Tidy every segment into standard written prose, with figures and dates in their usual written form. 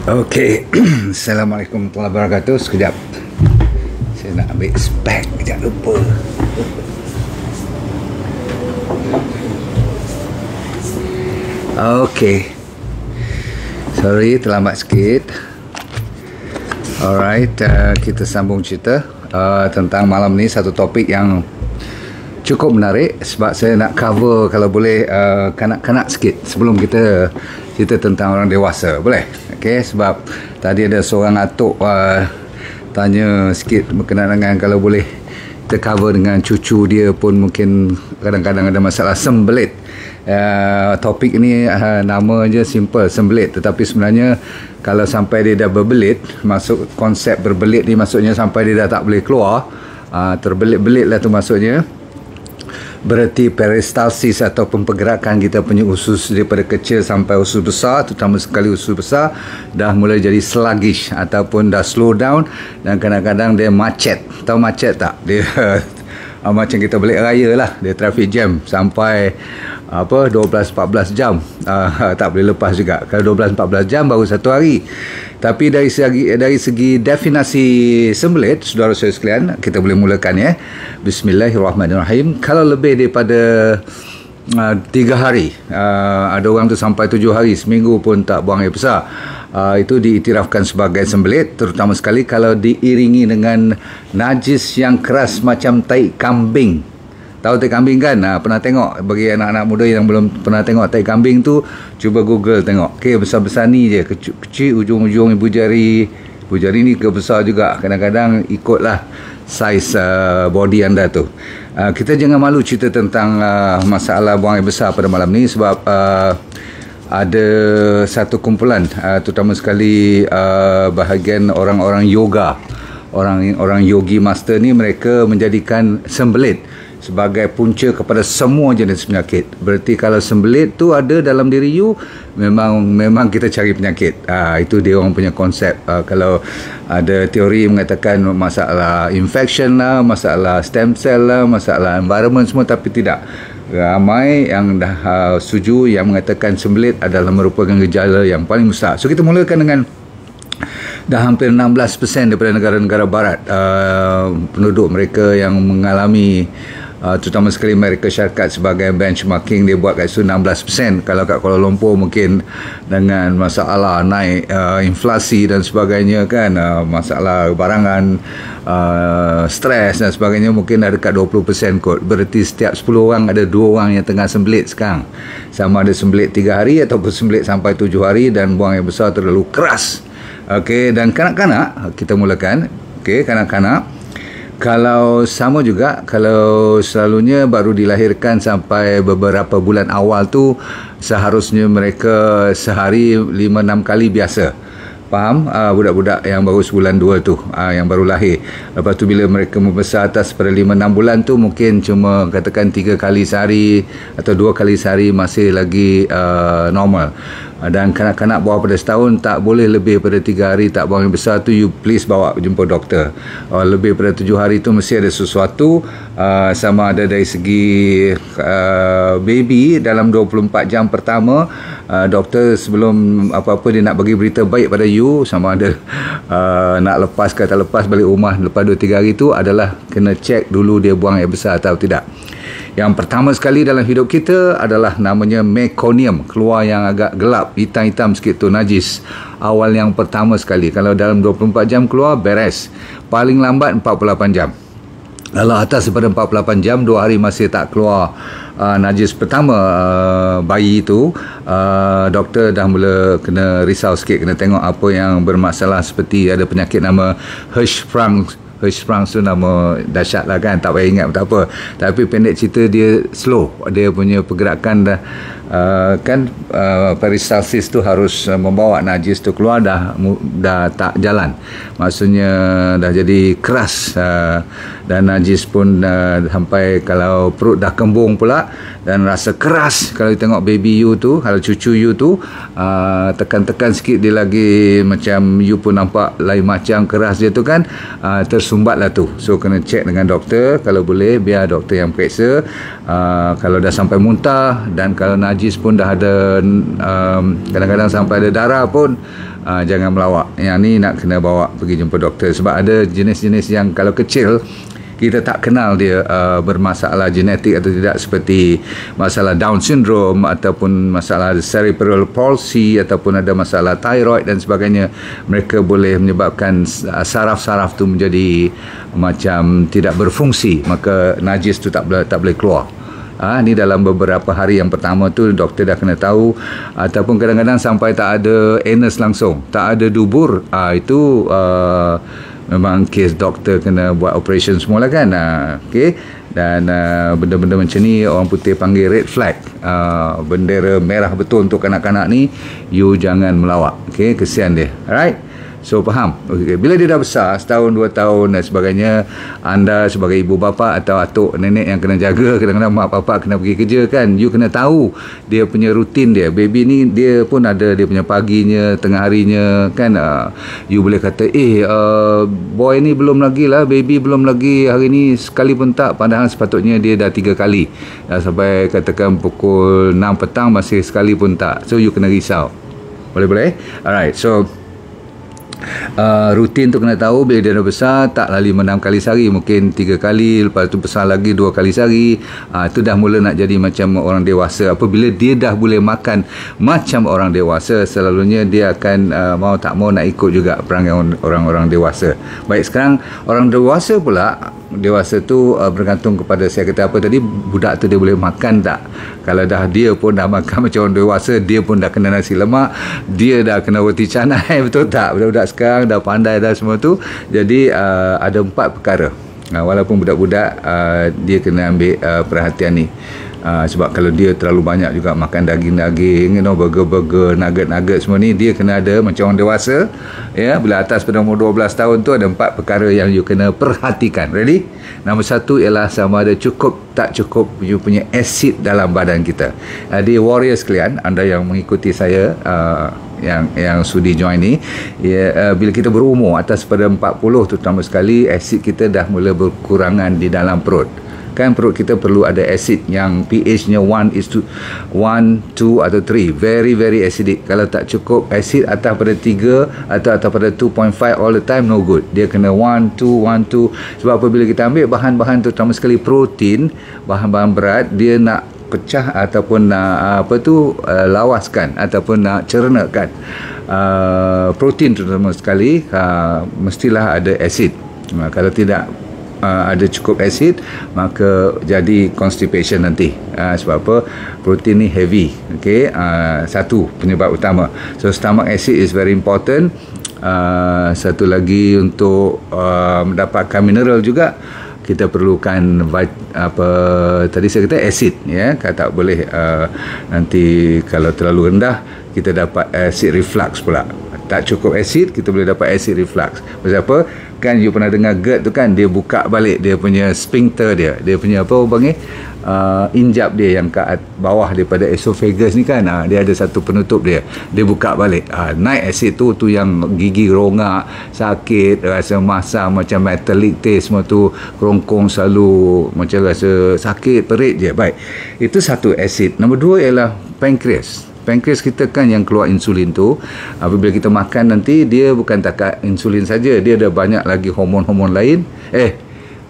Okey, Assalamualaikum warahmatullahi wabarakatuh. Sekejap, saya nak ambil spek, kejap lupa. Okey, sorry terlambat sikit. Alright, kita sambung cerita tentang malam ni satu topik yang cukup menarik, sebab saya nak cover kalau boleh kanak-kanak sikit sebelum kita cerita tentang orang dewasa. Boleh? Okey, sebab tadi ada seorang atuk tanya sikit berkenaan dengan kalau boleh kita cover dengan cucu dia pun mungkin kadang-kadang ada masalah sembelit. Topik ni nama je simple, sembelit, tetapi sebenarnya kalau sampai dia dah berbelit, masuk konsep berbelit ni maksudnya sampai dia dah tak boleh keluar, terbelit-belit lah tu maksudnya. Berarti peristalsis ataupun pergerakan kita punya usus daripada kecil sampai usus besar, terutama sekali usus besar, dah mulai jadi sluggish ataupun dah slow down, dan kadang-kadang dia macet. Tahu macet tak? Dia macam kita balik raya lah, dia traffic jam sampai 12-14 jam, tak boleh lepas juga. Kalau 12-14 jam baru satu hari. Tapi dari segi definisi sembelit, saudara saya sekalian, kita boleh mulakan ya. Bismillahirrahmanirrahim. Kalau lebih daripada 3 hari, ada orang tu sampai 7 hari, seminggu pun tak buang air besar, itu diiktirafkan sebagai sembelit, terutama sekali kalau diiringi dengan najis yang keras macam tai kambing. Tahu tai kambing kan? Pernah tengok? Bagi anak-anak muda yang belum pernah tengok tai kambing tu, cuba Google tengok. Okey, besar-besar ni je, kecil ujung-ujung ibu jari ni ke besar juga. Kadang-kadang ikutlah saiz body anda tu. Kita jangan malu cerita tentang masalah buang air besar pada malam ni, sebab ada satu kumpulan, terutama sekali bahagian orang-orang yoga, orang yogi master ni, mereka menjadikan sembelit sebagai punca kepada semua jenis penyakit. Berarti kalau sembelit tu ada dalam diri you, memang kita cari penyakit. Itu dia orang punya konsep. Kalau ada teori mengatakan masalah infection lah, masalah stem cell lah, masalah environment semua, tapi tidak. Ramai yang dah setuju yang mengatakan sembelit adalah merupakan gejala yang paling besar. So kita mulakan dengan dah hampir 16% daripada negara-negara barat, penduduk mereka yang mengalami, terutama sekali Amerika Syarikat sebagai benchmarking, dia buat kat situ 16%. Kalau kat Kuala Lumpur mungkin dengan masalah naik inflasi dan sebagainya kan, masalah barangan, stres dan sebagainya, mungkin ada dekat 20% kot. Berarti setiap 10 orang ada 2 orang yang tengah sembelit sekarang. Sama ada sembelit 3 hari ataupun sembelit sampai 7 hari dan buang air besar terlalu keras. Okey, dan kanak-kanak kita mulakan. Okey, kanak-kanak, kalau sama juga, kalau selalunya baru dilahirkan sampai beberapa bulan awal tu, seharusnya mereka sehari 5-6 kali biasa. Faham? Budak-budak yang baru sebulan 2 tu, yang baru lahir. Lepas tu bila mereka membesar atas pada 5-6 bulan tu, mungkin cuma katakan 3 kali sehari atau 2 kali sehari masih lagi normal. Dan kanak-kanak bawah pada setahun tak boleh lebih pada 3 hari tak buang air besar tu, you please bawa jumpa doktor. Lebih pada 7 hari tu mesti ada sesuatu, sama ada dari segi baby dalam 24 jam pertama, doktor sebelum apa-apa dia nak bagi berita baik pada you, sama ada nak lepas ke tak lepas balik rumah lepas 2-3 hari tu, adalah kena check dulu dia buang air besar atau tidak. Yang pertama sekali dalam hidup kita adalah namanya meconium, keluar yang agak gelap, hitam-hitam sikit tu, najis. Awal yang pertama sekali, kalau dalam 24 jam keluar, beres. Paling lambat 48 jam. Kalau atas daripada 48 jam, 2 hari masih tak keluar najis pertama bayi itu, doktor dah mula kena risau sikit, kena tengok apa yang bermasalah, seperti ada penyakit nama Hirschsprung tu nama dahsyat lah kan, tak payah ingat tak apa. Tapi pendek cerita, dia slow, dia punya pergerakan dah peristalsis tu harus membawa najis tu keluar, dah tak jalan, maksudnya dah jadi keras, dan najis pun sampai kalau perut dah kembung pula dan rasa keras. Kalau tengok baby you tu, kalau cucu you tu, tekan-tekan sikit dia lagi macam you pun nampak lain macam keras dia tu kan, tersumbat lah tu. So kena check dengan doktor, kalau boleh biar doktor yang periksa. Kalau dah sampai muntah dan kalau najis pun dah ada, kadang-kadang sampai ada darah pun, jangan melawak. Yang ni nak kena bawa pergi jumpa doktor, sebab ada jenis-jenis yang kalau kecil kita tak kenal dia bermasalah genetik atau tidak, seperti masalah Down syndrome ataupun masalah cerebral palsy ataupun ada masalah thyroid dan sebagainya. Mereka boleh menyebabkan saraf-saraf tu menjadi macam tidak berfungsi, maka najis tu tak boleh keluar. Ni dalam beberapa hari yang pertama tu doktor dah kena tahu, ataupun kadang-kadang sampai tak ada anus langsung, tak ada dubur, itu memang kes doktor kena buat operation semua lah kan. Okay. Dan benda-benda macam ni orang putih panggil red flag, bendera merah betul untuk kanak-kanak ni. You jangan melawak, okay? Kesian dia. Alright, so faham? Okay. Bila dia dah besar, setahun 2 tahun dan sebagainya, anda sebagai ibu bapa atau atuk nenek yang kena jaga, kadang-kadang mak bapak kena pergi kerja kan, you kena tahu dia punya rutin dia. Baby ni dia pun ada dia punya paginya, tengah harinya kan. You boleh kata boy ni belum lagi lah, baby belum lagi hari ni sekali pun tak, padahal sepatutnya dia dah 3 kali, dah sampai katakan pukul 6 petang masih sekali pun tak. So you kena risau. Boleh? Alright, so rutin tu kena tahu. Bila dia dah besar, tak lali 6 kali sehari, mungkin 3 kali, lepas tu besar lagi 2 kali sehari. Itu dah mula nak jadi macam orang dewasa. Apabila dia dah boleh makan macam orang dewasa, selalunya dia akan mau tak mau nak ikut juga perangai orang-orang dewasa. Baik, sekarang orang dewasa pula, dewasa tu bergantung kepada, saya kata apa tadi, budak tu dia boleh makan tak. Kalau dah dia pun dah makan macam orang dewasa, dia pun dah kena nasi lemak, dia dah kena roti canai, betul tak? Budak-budak sekarang dah pandai dah semua tu. Jadi ada 4 perkara, walaupun budak-budak dia kena ambil perhatian ni. Sebab kalau dia terlalu banyak juga makan daging-daging, burger-burger, nugget-nugget semua ni, dia kena ada macam orang dewasa. Ya, bila atas pada umur 12 tahun tu ada 4 perkara yang you kena perhatikan. Ready? Nombor 1 ialah sama ada cukup tak cukup you punya asid dalam badan kita. Jadi warriors sekalian, anda yang mengikuti saya, yang sudi join ni, bila kita berumur atas pada 40 terutama sekali, asid kita dah mula berkurangan di dalam perut. Kan perut kita perlu ada asid yang pH-nya 1:1, 2 atau 3, very very acidic. Kalau tak cukup asid atas pada 3 atau atas pada 2.5 all the time, no good. Dia kena 1, 2, 1, 2. Sebab apabila kita ambil bahan-bahan terutama sekali protein, bahan-bahan berat, dia nak pecah ataupun nak lawaskan ataupun nak cernakan protein terutama sekali, mestilah ada asid. Kalau tidak ada cukup asid, maka jadi constipation nanti. Sebab apa? Protein ni heavy. Okay? Satu penyebab utama. So stomach acid is very important. Satu lagi, untuk mendapatkan mineral juga, kita perlukan tadi saya kata acid, ya. Kalau tak boleh nanti kalau terlalu rendah, kita dapat acid reflux pula. Tak cukup asid, kita boleh dapat acid reflux. Pasal apa? Kan you pernah dengar GERD tu kan, dia buka balik dia punya sphincter dia punya apa orang panggil, injap dia yang kat bawah daripada esophagus ni kan, dia ada satu penutup dia buka balik. Naik asid tu yang gigi rongak, sakit, rasa masam, macam metallic taste semua tu, kerongkong selalu macam rasa sakit, perit je. Baik, itu satu asid. Nombor 2 ialah pankreas. Pankreas kita kan yang keluar insulin tu. Apabila kita makan nanti, dia bukan takat insulin saja, dia ada banyak lagi hormon-hormon lain.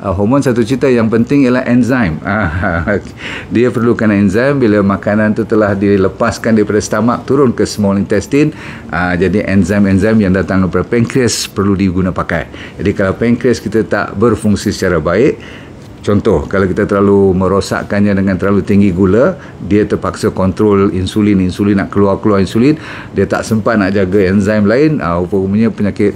Hormon satu cerita, yang penting ialah enzim. Dia perlukan enzim. Bila makanan tu telah dilepaskan daripada stomach turun ke small intestine, jadi enzim-enzim yang datang daripada pankreas perlu diguna pakai. Jadi kalau pankreas kita tak berfungsi secara baik, contoh, kalau kita terlalu merosakkannya dengan terlalu tinggi gula, dia terpaksa kontrol insulin nak keluar insulin, dia tak sempat nak jaga enzim lain, rupanya penyakit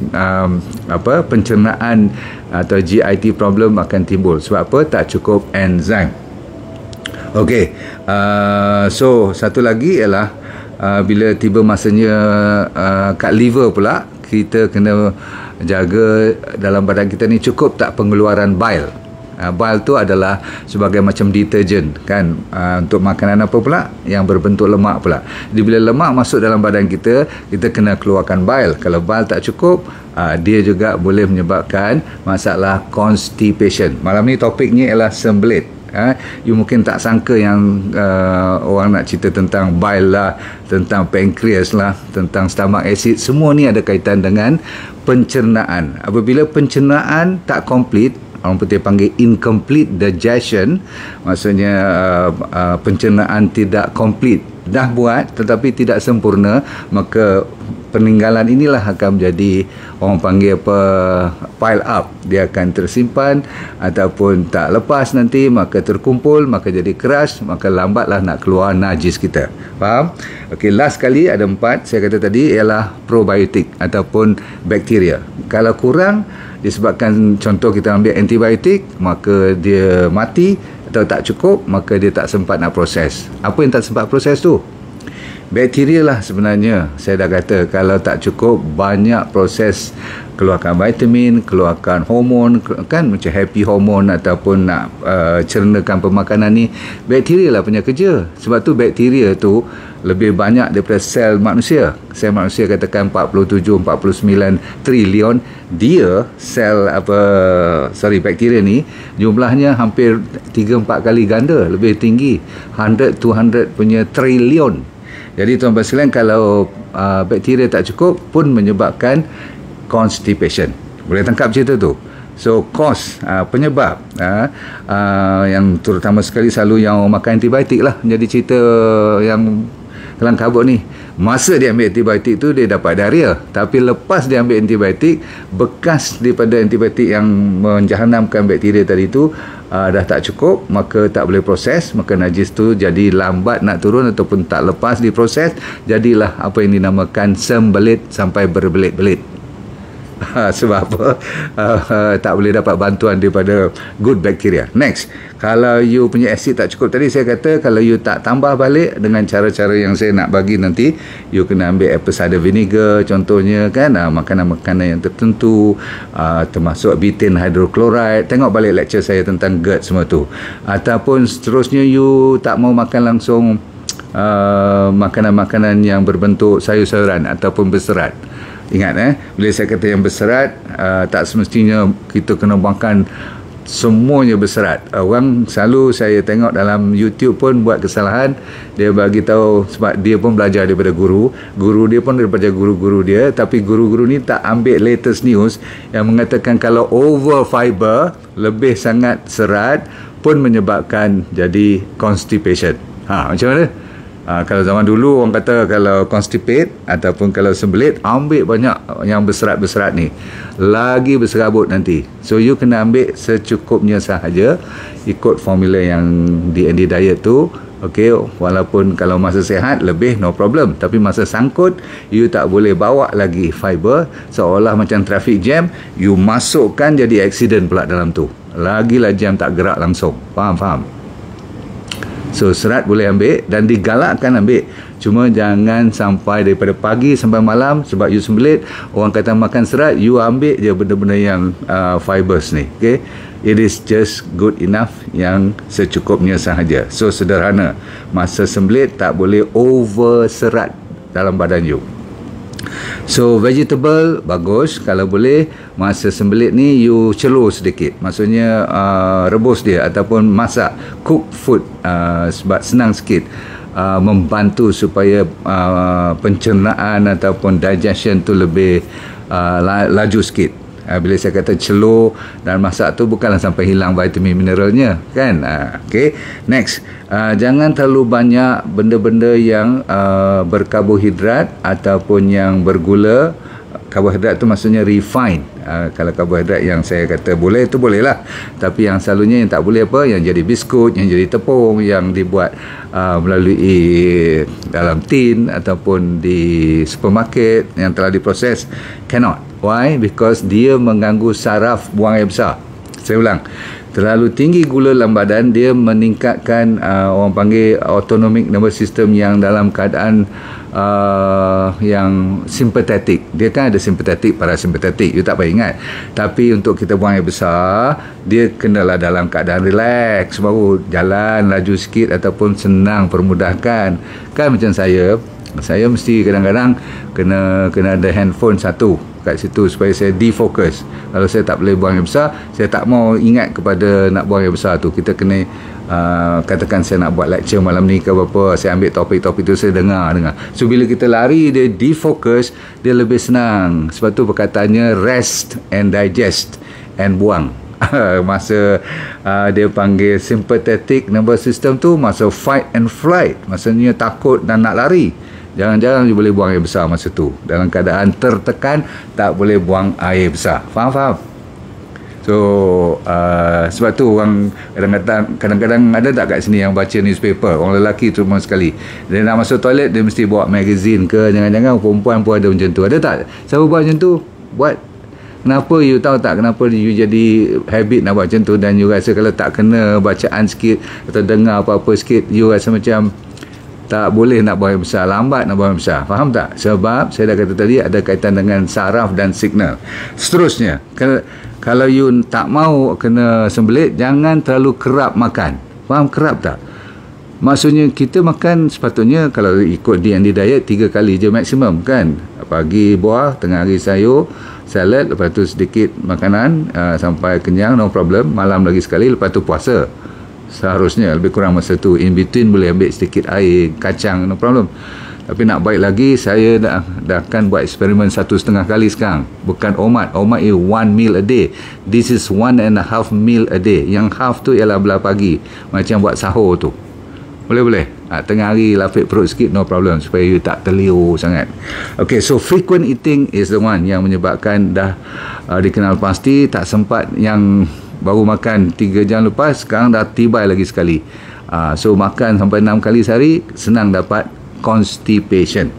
pencernaan atau GIT problem akan timbul. Sebab apa? Tak cukup enzim. Okey, so satu lagi ialah bila tiba masanya kat liver pula, kita kena jaga dalam badan kita ni cukup tak pengeluaran bile. Bile tu adalah sebagai macam deterjen kan, untuk makanan apa pula yang berbentuk lemak pula. Jadi bila lemak masuk dalam badan kita, kita kena keluarkan bile. Kalau bile tak cukup, dia juga boleh menyebabkan masalah constipation. Malam ni topiknya ialah sembelit. You mungkin tak sangka yang orang nak cerita tentang bile lah, tentang pancreas lah, tentang stomach acid, semua ni ada kaitan dengan pencernaan. Apabila pencernaan tak complete, orang putih panggil incomplete digestion, maksudnya pencernaan tidak complete, dah buat tetapi tidak sempurna, maka peninggalan inilah akan menjadi orang panggil apa, pile up. Dia akan tersimpan ataupun tak lepas nanti, maka terkumpul, maka jadi keras, maka lambatlah nak keluar najis kita. Faham? Okey, last kali ada 4 saya kata tadi ialah probiotik ataupun bakteria. Kalau kurang disebabkan contoh kita ambil antibiotik, maka dia mati, atau tak cukup, maka dia tak sempat nak proses. Apa yang tak sempat proses tu? Bakteria lah sebenarnya. Saya dah kata kalau tak cukup banyak proses keluarkan vitamin, keluarkan hormon, kan macam happy hormon ataupun nak cernakan pemakanan ni, bakteria lah punya kerja. Sebab tu bakteria tu lebih banyak daripada sel manusia. Sel manusia katakan 47-49 trilion. Dia sel bakteria ni jumlahnya hampir 3-4 kali ganda lebih tinggi, 100-200 punya trilion. Jadi tuan-tuan sekalian, kalau bakteria tak cukup pun menyebabkan constipation. Boleh tangkap cerita tu? So cause, penyebab yang terutama sekali selalu yang makan antibiotik lah menjadi cerita yang kelang kabut ni. Masa dia ambil antibiotik tu dia dapat diarrhea, tapi lepas dia ambil antibiotik, bekas daripada antibiotik yang menjahanamkan bakteria tadi tu dah tak cukup, maka tak boleh proses, maka najis tu jadi lambat nak turun ataupun tak lepas diproses, jadilah apa yang dinamakan sembelit sampai berbelit-belit. Sebab apa? Tak boleh dapat bantuan daripada good bacteria. Next, kalau you punya asid tak cukup, tadi saya kata kalau you tak tambah balik dengan cara-cara yang saya nak bagi nanti, you kena ambil apple cider vinegar contohnya, kan, makanan-makanan yang tertentu, termasuk betaine hydrochloride. Tengok balik lecture saya tentang GERD semua tu. Ataupun seterusnya you tak mau makan langsung makanan-makanan yang berbentuk sayur-sayuran ataupun berserat. Ingat, bila saya kata yang berserat, tak semestinya kita kena makan semuanya berserat. Orang selalu saya tengok dalam YouTube pun buat kesalahan. Dia bagi tahu sebab dia pun belajar daripada guru dia pun daripada guru-guru dia, tapi guru-guru ni tak ambil latest news yang mengatakan kalau over fiber, lebih sangat serat pun menyebabkan jadi constipation. Macam mana? Kalau zaman dulu orang kata kalau constipate ataupun kalau sembelit, ambil banyak yang berserat-berserat ni, lagi berserabut nanti. So you kena ambil secukupnya sahaja, ikut formula yang D&D diet tu. Okey, walaupun kalau masa sihat lebih no problem, tapi masa sangkut you tak boleh bawa lagi fiber, seolah macam traffic jam, you masukkan jadi accident pula dalam tu, lagilah jam tak gerak langsung. Faham? So serat boleh ambil dan digalakkan ambil, cuma jangan sampai daripada pagi sampai malam. Sebab you sembelit, orang kata makan serat, you ambil je benda-benda yang fibers ni. Okay, it is just good enough, yang secukupnya sahaja. So sederhana, masa sembelit tak boleh over serat dalam badan you. So vegetable bagus, kalau boleh masa sembelit ni you celur sedikit, maksudnya rebus dia ataupun masak, cook food, sebab senang sikit, membantu supaya pencernaan ataupun digestion tu lebih laju sikit. Bila saya kata celur dan masak tu bukanlah sampai hilang vitamin mineralnya, kan? Okay, next, jangan terlalu banyak benda-benda yang berkarbohidrat ataupun yang bergula. Karbohidrat tu maksudnya refined. Kalau karbohidrat yang saya kata boleh, tu boleh lah. Tapi yang selalunya yang tak boleh apa, yang jadi biskut, yang jadi tepung, yang dibuat melalui dalam tin ataupun di supermarket yang telah diproses, cannot. Why? Because dia mengganggu saraf buang air besar. Saya ulang, terlalu tinggi gula dalam badan, dia meningkatkan orang panggil autonomic nervous system yang dalam keadaan yang simpatetik. Dia kan ada simpatetik, parasimpatetik, you tak payah ingat. Tapi untuk kita buang air besar, dia kenalah dalam keadaan relax, baru jalan laju sikit ataupun senang, permudahkan. Kan macam saya mesti kadang-kadang kena ada handphone satu kat situ supaya saya defokus. Kalau saya tak boleh buang air besar, saya tak mau ingat kepada nak buang air besar tu. Kita kena katakan saya nak buat lecture malam ni ke apa, saya ambil topik-topik tu, saya dengar. So bila kita lari, dia defokus, dia lebih senang. Sebab tu perkataannya rest and digest and buang. Masa dia panggil sympathetic nervous system tu, masa fight and flight, maksudnya takut dan nak lari, jangan-jangan you boleh buang air besar masa tu. Dalam keadaan tertekan, tak boleh buang air besar. Faham? So sebab tu orang kadang-kadang ada tak kat sini yang baca newspaper, orang lelaki terutama sekali, dia nak masuk toilet dia mesti bawa magazine ke, jangan-jangan perempuan pun ada macam tu. Ada tak siapa buat macam tu? Buat. Kenapa you tahu tak kenapa you jadi habit nak buat macam tu, dan you rasa kalau tak kena bacaan sikit atau dengar apa-apa sikit, you rasa macam tak boleh nak buang air besar, lambat nak buang air besar. Faham tak? Sebab saya dah kata tadi ada kaitan dengan saraf dan signal. Seterusnya, kalau you tak mau kena sembelit, jangan terlalu kerap makan. Faham kerap tak? Maksudnya kita makan sepatutnya kalau ikut D&D diet 3 kali je maksimum kan. Pagi buah, tengah hari sayur, salad, lepas tu sedikit makanan sampai kenyang, no problem. Malam lagi sekali, lepas tu puasa. Seharusnya lebih kurang masa tu. In between boleh ambil sedikit air, kacang, no problem. Tapi nak baik lagi, saya dah akan buat eksperimen 1,5 kali sekarang. Bukan omat is 1 meal a day. This is 1.5 meal a day. Yang half tu ialah belah pagi, macam buat sahur tu. Boleh. Tengah hari lapik perut sikit, no problem, supaya you tak terliur sangat. Okay, so frequent eating is the one yang menyebabkan dah dikenal pasti tak sempat, yang baru makan 3 jam lepas, sekarang dah tibai lagi sekali. So makan sampai 6 kali sehari, senang dapat constipation.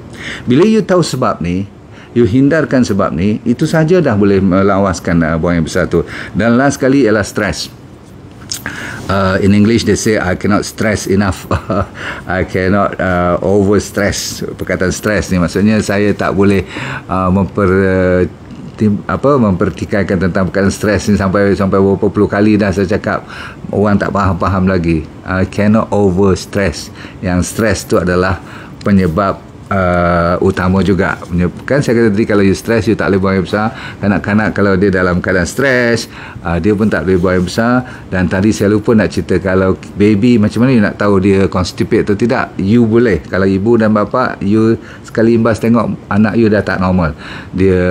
Bila you tahu sebab ni, you hindarkan sebab ni, itu saja dah boleh melawaskan buang air besar tu. Dan last sekali ialah stress. In English they say I cannot stress enough. I cannot over stress. Perkataan stress ni maksudnya saya tak boleh mempertikaikan tentang perkataan stres ni sampai berapa puluh kali dah saya cakap, orang tak faham lagi. I cannot over stress. Yang stres tu adalah penyebab utama juga. Kan saya kata tadi, kalau you stres, you tak boleh buang air besar. Kanak-kanak kalau dia dalam keadaan stres, dia pun tak boleh buang air besar. Dan tadi saya lupa nak cerita, kalau baby macam mana you nak tahu dia constipate atau tidak? You boleh, kalau ibu dan bapa, you sekali imbas tengok anak you dah tak normal, dia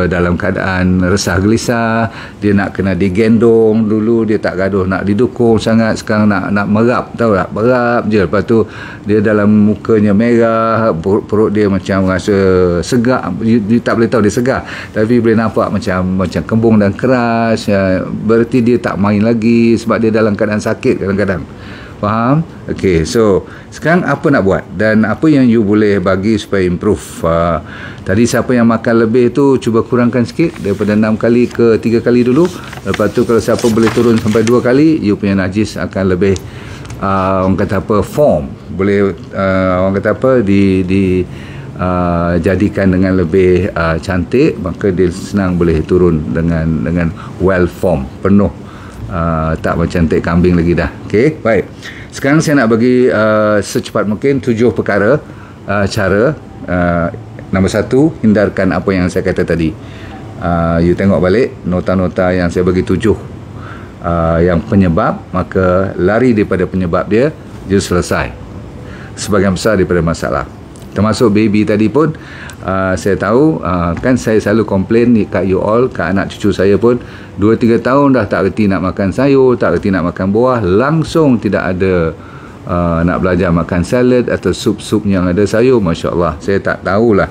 dalam keadaan resah gelisah, dia nak kena digendong dulu, dia tak gaduh nak didukung sangat, sekarang nak merap, tahu tak, merap je, lepas tu dia dalam mukanya merah, perut dia macam rasa segar, you tak boleh tahu dia segar, tapi boleh nampak macam kembung dan keras, berarti dia tak main lagi sebab dia dalam keadaan sakit kadang-kadang. Faham? Okay, so sekarang apa nak buat dan apa yang you boleh bagi supaya improve? Tadi siapa yang makan lebih tu cuba kurangkan sikit daripada 6 kali ke 3 kali dulu. Lepas tu kalau siapa boleh turun sampai 2 kali, you punya najis akan lebih orang kata apa, form, boleh orang kata apa, jadikan dengan lebih cantik, maka dia senang boleh turun dengan well form, penuh, tak macam cantik kambing lagi dah. Okey, baik. Sekarang saya nak bagi secepat mungkin 7 perkara cara. Nombor 1, hindarkan apa yang saya kata tadi. You tengok balik nota-nota yang saya bagi 7 yang penyebab, maka lari daripada penyebab dia, you selesai sebagian besar daripada masalah. Termasuk baby tadi pun, saya tahu, kan saya selalu komplain kat you all, kat anak cucu saya pun 2-3 tahun dah tak reti nak makan sayur, tak reti nak makan buah, langsung tidak ada nak belajar makan salad atau sup-sup yang ada sayur. Masya Allah, saya tak tahulah.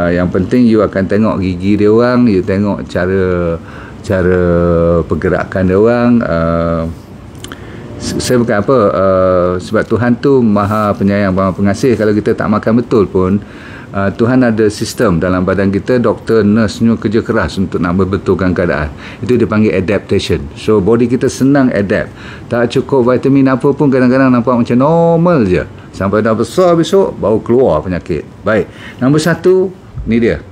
Yang penting you akan tengok gigi dia orang, you tengok cara pergerakan dia orang. Saya bukan apa, sebab Tuhan tu maha penyayang, maha pengasih. Kalau kita tak makan betul pun, Tuhan ada sistem dalam badan kita, doktor, nurse semua kerja keras untuk nak membetulkan keadaan. Itu dipanggil adaptation. So body kita senang adapt. Tak cukup vitamin apa pun, kadang-kadang nampak macam normal je, sampai dah besar besok baru keluar penyakit. Baik, nombor 1 ni dia,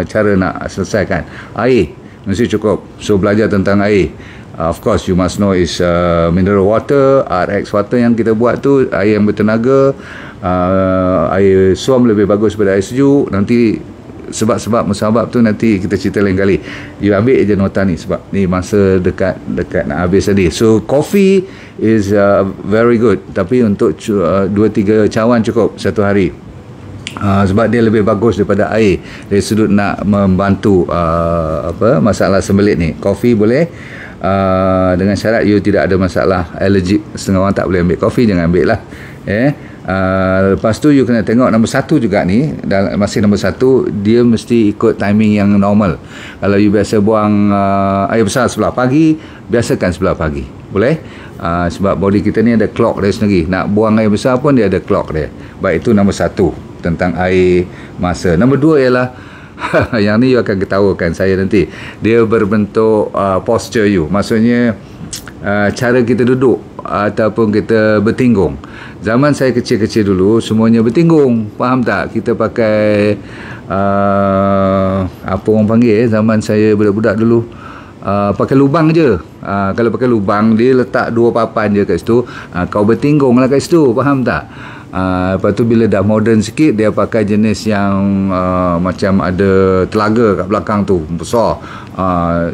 cara nak selesaikan. Air mesti cukup. So belajar tentang air. Of course you must know is mineral water, RX water yang kita buat tu, air yang bertenaga. Air suam lebih bagus daripada air sejuk. Nanti sebab-sebab musabab tu nanti kita cerita lain kali. You ambil je nota ni sebab ni masa dekat nak habis tadi. So coffee is very good, tapi untuk 2-3 cawan cukup satu hari. Sebab dia lebih bagus daripada air dari sudut nak membantu masalah sembelit ni. Kopi boleh, dengan syarat you tidak ada masalah allergic. Setengah orang tak boleh ambil kopi, jangan ambil lah. Lepas tu you kena tengok nombor 1 juga ni. Masih nombor 1, dia mesti ikut timing yang normal. Kalau you biasa buang air besar sebelah pagi, biasakan sebelah pagi, boleh. Sebab body kita ni ada clock dia sendiri. Nak buang air besar pun dia ada clock dia. Baik, itu nombor 1 tentang air masa. Nombor 2 ialah yang ni you akan ketawakan saya nanti. Dia berbentuk posture you. Maksudnya cara kita duduk ataupun kita bertinggung. Zaman saya kecil-kecil dulu semuanya bertinggung. Faham tak? Kita pakai apa orang panggil zaman saya budak-budak dulu, pakai lubang je. Kalau pakai lubang, dia letak 2 papan je kat situ. Kau bertinggung lah kat situ. Faham tak? Lepas tu bila dah modern sikit, dia pakai jenis yang macam ada telaga kat belakang tu, besar.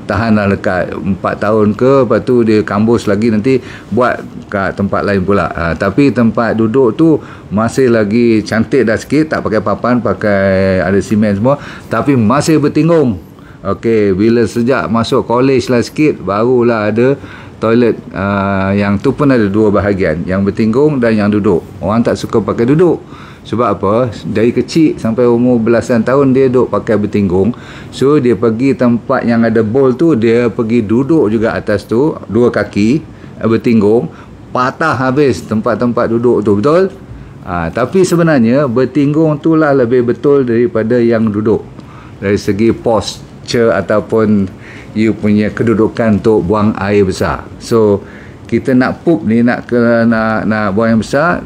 Tahanlah dekat 4 tahun ke, lepas tu dia kambus lagi, nanti buat kat tempat lain pula. Tapi tempat duduk tu masih lagi cantik dah sikit, tak pakai papan, pakai ada simen semua, tapi masih bertinggung. Okey, bila sejak masuk college lah sikit, barulah ada toilet yang tu pun ada 2 bahagian, yang bertinggung dan yang duduk. Orang tak suka pakai duduk. Sebab apa? Dari kecil sampai umur belasan tahun dia duduk pakai bertinggung. So dia pergi tempat yang ada bowl tu, dia pergi duduk juga atas tu, 2 kaki bertinggung, patah habis tempat-tempat duduk tu. Betul? Tapi sebenarnya bertinggung tu lah lebih betul daripada yang duduk, dari segi posture ataupun you punya kedudukan untuk buang air besar. So kita nak poop ni, nak buang air besar,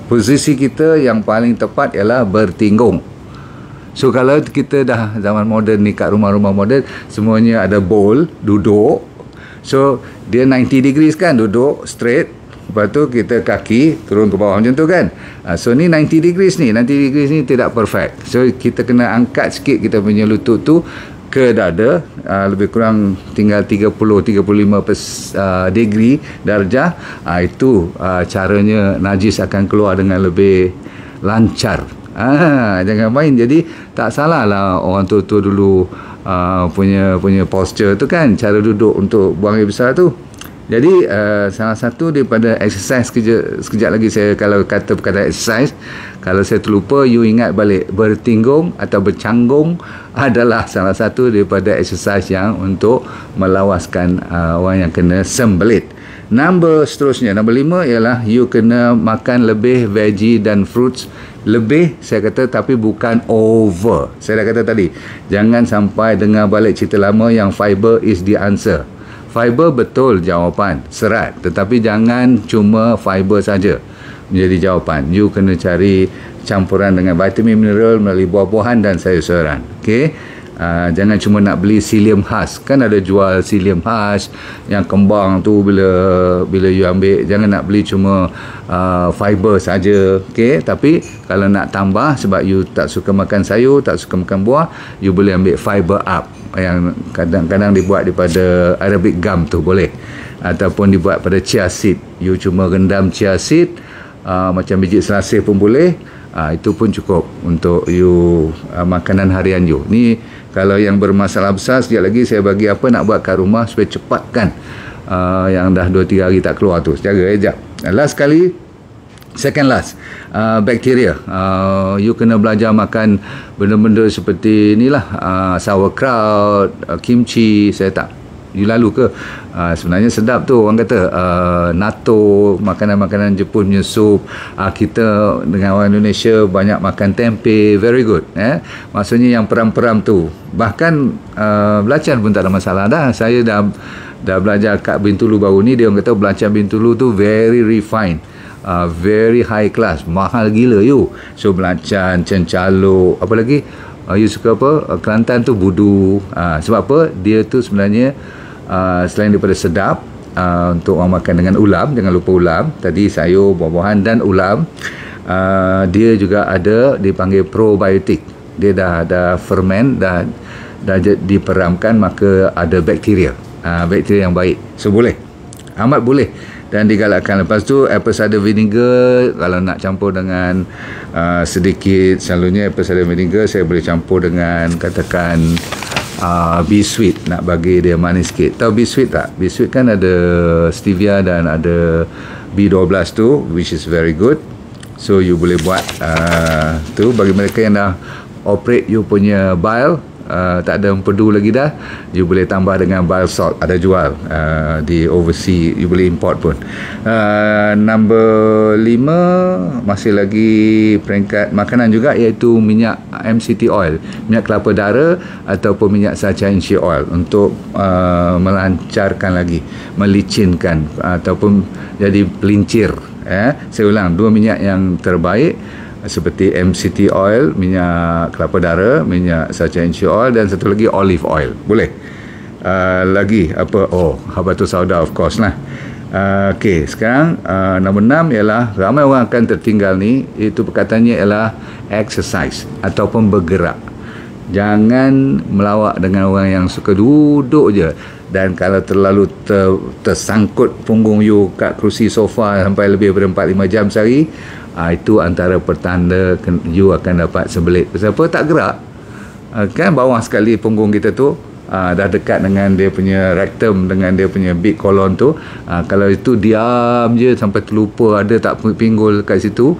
posisi kita yang paling tepat ialah bertinggung. So kalau kita dah zaman moden ni, kat rumah-rumah moden semuanya ada bowl, duduk. So dia 90 degrees kan, duduk straight, lepas tu kita kaki turun ke bawah macam tu kan. So ni 90 degrees ni, 90 degrees ni tidak perfect. So kita kena angkat sikit kita punya lutut tu ke dada, lebih kurang tinggal 30-35 degree darjah. Itu caranya najis akan keluar dengan lebih lancar. Jangan main. Jadi tak salah lah orang tua-tua dulu punya posture tu kan, cara duduk untuk buang air besar tu. Jadi salah satu daripada exercise, sekejap lagi saya kalau kata perkataan exercise, kalau saya terlupa, you ingat balik, bertinggung atau bercanggung adalah salah satu daripada exercise yang untuk melawaskan orang yang kena sembelit. Seterusnya, nombor 5 ialah you kena makan lebih veggie dan fruits. Lebih saya kata, tapi bukan over. Saya dah kata tadi, jangan sampai dengar balik cerita lama yang fiber is the answer. Fiber betul jawapan, serat, tetapi jangan cuma fiber saja menjadi jawapan. You kena cari campuran dengan vitamin, mineral melalui buah-buahan dan sayur-sayuran. Okey, jangan cuma nak beli psyllium husk. Kan ada jual psyllium husk yang kembang tu, bila you ambil, jangan nak beli cuma fiber saja. Okey, tapi kalau nak tambah, sebab you tak suka makan sayur, tak suka makan buah, you boleh ambil fiber up yang kadang-kadang dibuat daripada Arabic gum tu, boleh. Ataupun dibuat pada chia seed. You cuma rendam chia seed, macam biji selasih pun boleh. Itu pun cukup untuk you makanan harian you. Ni kalau yang bermasalah besar, sekejap lagi saya bagi apa nak buat kat rumah supaya cepatkan yang dah 2-3 hari tak keluar tu. Sejaga sekejap. Last sekali, second last, bakteria. You kena belajar makan benda-benda seperti inilah, sauerkraut, kimchi. Saya tak, you lalu ke? Sebenarnya sedap tu orang kata. Natto, makanan-makanan Jepun punya sup. Kita dengan orang Indonesia banyak makan tempe, very good. Maksudnya yang peram-peram tu. Bahkan belacan pun tak ada masalah dah. Saya dah belajar kat Bintulu baru ni, dia orang kata belacan Bintulu tu very refined, very high class, mahal gila you. So belacan, cencalo, apa lagi, you suka apa, Kelantan tu budu. Sebab apa? Dia tu sebenarnya selain daripada sedap, untuk orang makan dengan ulam, jangan lupa ulam tadi, sayur, buah-buahan dan ulam, dia juga ada dipanggil probiotik. dia dah ferment, dah diperamkan, maka ada bakteria, bakteria yang baik. So boleh, amat boleh dan digalakkan. Lepas tu apple cider vinegar, kalau nak campur dengan sedikit, selalunya apple cider vinegar saya boleh campur dengan katakan bee sweet, nak bagi dia manis sikit. Tahu bee sweet tak? Bee sweet kan ada stevia dan ada B12 tu, which is very good. So you boleh buat tu bagi mereka yang dah operate you punya bile, tak ada empedu lagi dah, you boleh tambah dengan bile salt, ada jual di overseas, you boleh import pun. Number 5 masih lagi peringkat makanan juga, iaitu minyak MCT oil, minyak kelapa dara ataupun minyak sunshine oil, untuk melancarkan lagi, melicinkan ataupun jadi pelincir. Saya ulang, 2 minyak yang terbaik seperti MCT oil, minyak kelapa dara, minyak sunshine oil, dan satu lagi olive oil. Boleh. Lagi apa? Habatus sauda, of course lah. Okey, sekarang nombor 6 ialah ramai orang akan tertinggal ni, itu perkataannya ialah exercise ataupun bergerak. Jangan melawak dengan orang yang suka duduk je, dan kalau terlalu tersangkut punggung you kat kerusi sofa sampai lebih daripada 4-5 jam sehari, itu antara pertanda you akan dapat sembelit. Kenapa tak gerak? Kan bawah sekali punggung kita tu, dah dekat dengan dia punya rectum, dengan dia punya big colon tu. Kalau itu diam je sampai terlupa ada tak pinggul kat situ,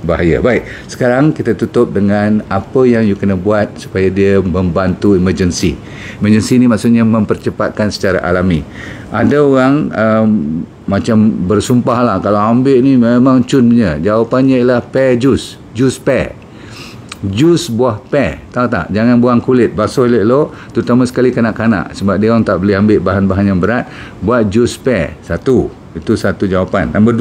bahaya. Baik, sekarang kita tutup dengan apa yang you kena buat supaya dia membantu emergency. Emergency ni maksudnya mempercepatkan secara alami. Ada orang macam bersumpah lah, kalau ambil ni memang cun punya. Jawapannya ialah pear juice pear, jus buah pear. Tahu tak? Jangan buang kulit, basuh elok-elok, terutama sekali kanak-kanak, sebab dia orang tak boleh ambil bahan-bahan yang berat. Buat jus pear. Itu satu jawapan. Nombor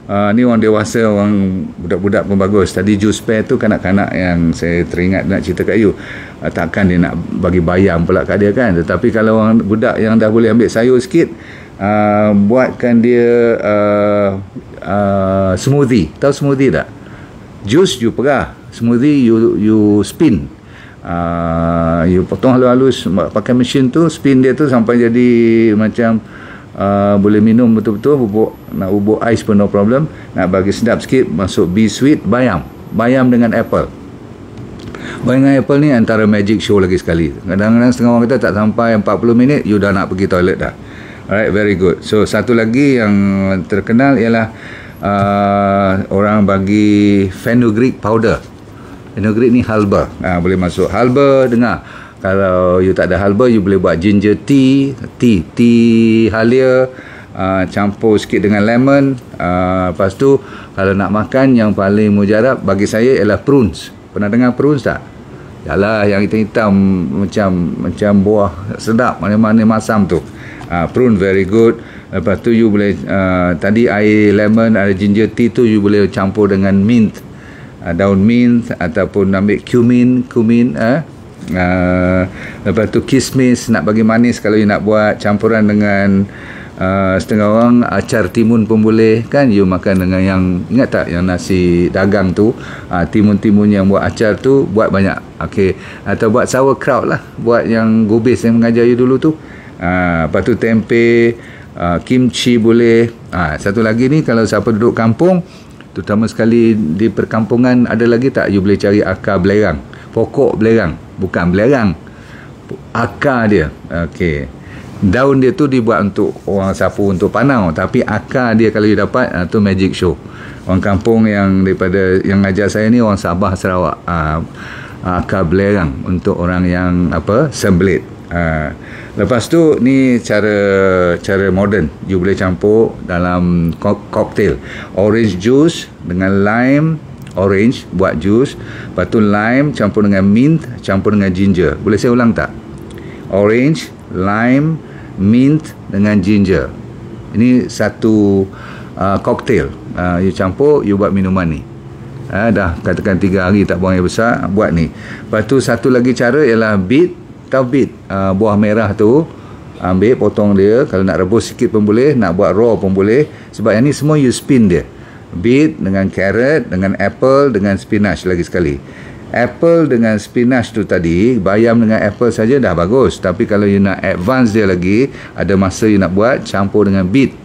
2, ni orang dewasa, orang budak-budak pun bagus. Tadi jus pear tu kanak-kanak yang saya teringat nak cerita kat you. Takkan dia nak bagi bayam pula kat dia kan. Tetapi kalau orang budak yang dah boleh ambil sayur sikit, buatkan dia smoothie. Tahu smoothie tak? Jus you perah, smoothie you spin. You potong halus-halus pakai mesin tu, spin dia tu sampai jadi macam boleh minum betul-betul. Nak bubuk ais pun no problem. Nak bagi sedap sikit, masuk bee sweet, bayam dengan apple. Bayam dengan apple ni antara magic show lagi sekali. Kadang-kadang setengah orang kita tak sampai 40 minit you dah nak pergi toilet dah. Alright, very good. So satu lagi yang terkenal ialah orang bagi fenugreek powder. Fenugreek ni halba. Boleh masuk halba. Dengar, kalau you tak ada halba, you boleh buat ginger tea halia, campur sikit dengan lemon. Lepas tu kalau nak makan, yang paling mujarab bagi saya ialah prunes. Pernah dengar prunes tak? Yalah, yang hitam-hitam macam buah sedap, mana-mana masam tu. Prune very good. Lepas tu you boleh tadi air lemon, ada ginger tea tu you boleh campur dengan mint, daun mint, ataupun ambil cumin. Lepas tu kismis, nak bagi manis. Kalau you nak buat campuran dengan setengah orang acar timun pun boleh kan. You makan dengan yang, ingat tak yang nasi dagang tu, timun-timun yang buat acar tu, buat banyak. Okey, atau buat sauerkraut lah, buat yang gubis yang mengajar you dulu tu. Lepas tu tempe, kimchi boleh. Satu lagi ni, kalau siapa duduk kampung, terutama sekali di perkampungan, ada lagi tak you boleh cari akar belerang, pokok belerang, bukan belerang, akar dia. Okey, daun dia tu dibuat untuk orang sapu, untuk panau, tapi akar dia kalau you dapat, tu magic show. Orang kampung yang daripada yang ngajar saya ni orang Sabah, Sarawak, akar belerang untuk orang yang sembelit. Lepas tu ni cara moden, you boleh campur dalam cocktail. Orange juice dengan lime, orange buat juice, lepas tu lime campur dengan mint, campur dengan ginger. Boleh saya ulang tak? Orange, lime, mint dengan ginger. Ini satu cocktail. You campur, you buat minuman ni. Dah katakan 3 hari tak buang air besar, buat ni. Lepas tu satu lagi cara ialah beet. Tahu beet, buah merah tu, ambil potong dia. Kalau nak rebus sikit pun boleh, nak buat raw pun boleh. Sebab yang ni semua you spin dia. Beet dengan carrot, dengan apple, dengan spinach lagi sekali. apple dengan spinach tu tadi, bayam dengan apple saja dah bagus. Tapi kalau you nak advance dia lagi, ada masa you nak buat, campur dengan beet,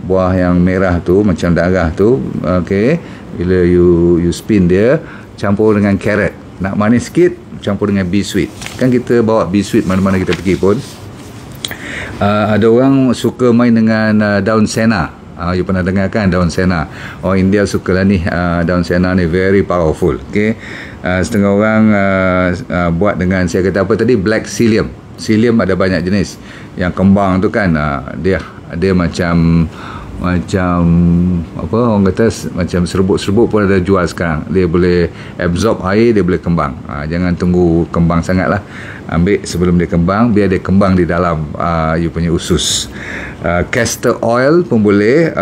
buah yang merah tu macam darah tu. Okey, bila you spin dia, campur dengan carrot. Nak manis sikit, campur dengan bee sweet. Kan kita bawa bee sweet mana-mana kita pergi pun. Ada orang suka main dengan daun sena. You pernah dengar kan daun sena? Orang India sukalah ni, daun sena ni very powerful. Okay? Setengah orang buat dengan, saya kata apa tadi, black psyllium. Psyllium ada banyak jenis. Yang kembang tu kan, dia macam apa orang kata, macam serbuk-serbuk pun ada jual sekarang. Dia boleh absorb air, dia boleh kembang. Jangan tunggu kembang sangat lah, ambil sebelum dia kembang, biar dia kembang di dalam you punya usus. Castor oil pun boleh.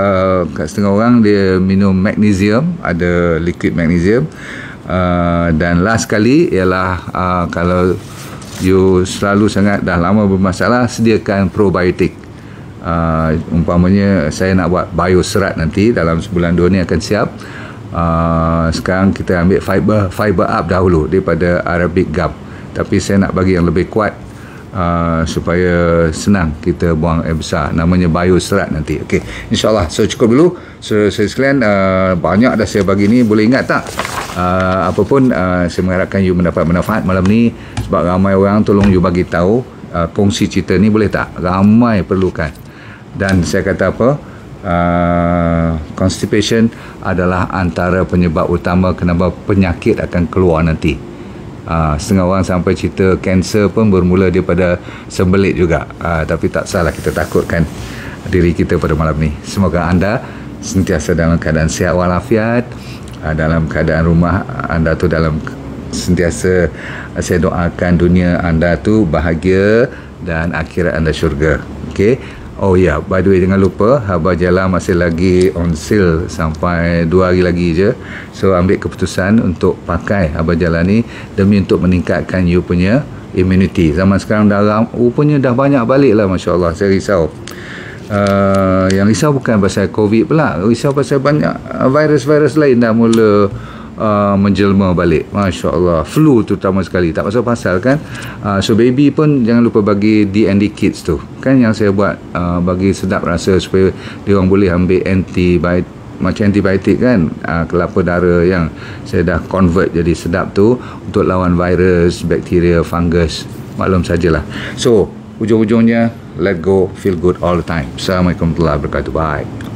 Setengah orang dia minum magnesium, ada liquid magnesium. Dan last kali ialah kalau you selalu sangat dah lama bermasalah, sediakan probiotik. Umpamanya saya nak buat bioserat nanti dalam sebulan 2 ni akan siap. Sekarang kita ambil fiber up dahulu daripada Arabic gum, tapi saya nak bagi yang lebih kuat, supaya senang kita buang air besar. Namanya bioserat nanti. Okey, insyaAllah. So cukup dulu. So saya sekalian, banyak dah saya bagi ni, boleh ingat tak? Apapun, saya mengharapkan you mendapat manfaat malam ni. Sebab ramai orang, tolong you bagi tahu, kongsi cerita ni boleh tak? Ramai perlukan. Dan saya kata apa, constipation adalah antara penyebab utama kenapa penyakit akan keluar nanti. Setengah orang sampai cerita kanser pun bermula daripada sembelit juga. Tapi tak salah kita takutkan diri kita pada malam ni. Semoga anda sentiasa dalam keadaan sihat walafiat, dalam keadaan rumah anda tu dalam sentiasa, saya doakan dunia anda tu bahagia dan akhirat anda syurga. Okey. Oh ya, by the way, jangan lupa Habar Jala masih lagi on sale sampai 2 hari lagi je. So ambil keputusan untuk pakai Habar Jala ni demi untuk meningkatkan you punya immunity. Zaman sekarang rupanya dah banyak balik lah, Masya Allah. Saya risau. Yang risau bukan pasal COVID pula, risau pasal banyak virus-virus lain dah mula menjelma balik. Masya Allah. Flu terutama sekali, tak pasal-pasal kan. So baby pun jangan lupa bagi D&D Kids tu kan, yang saya buat, bagi sedap rasa supaya dia orang boleh ambil antibiotik, macam antibiotik kan, kelapa darah yang saya dah convert jadi sedap tu, untuk lawan virus, bakteria, fungus. Maklum sajalah. So ujung-ujungnya, let go, feel good all the time. Assalamualaikum warahmatullahi wabarakatuh. Bye.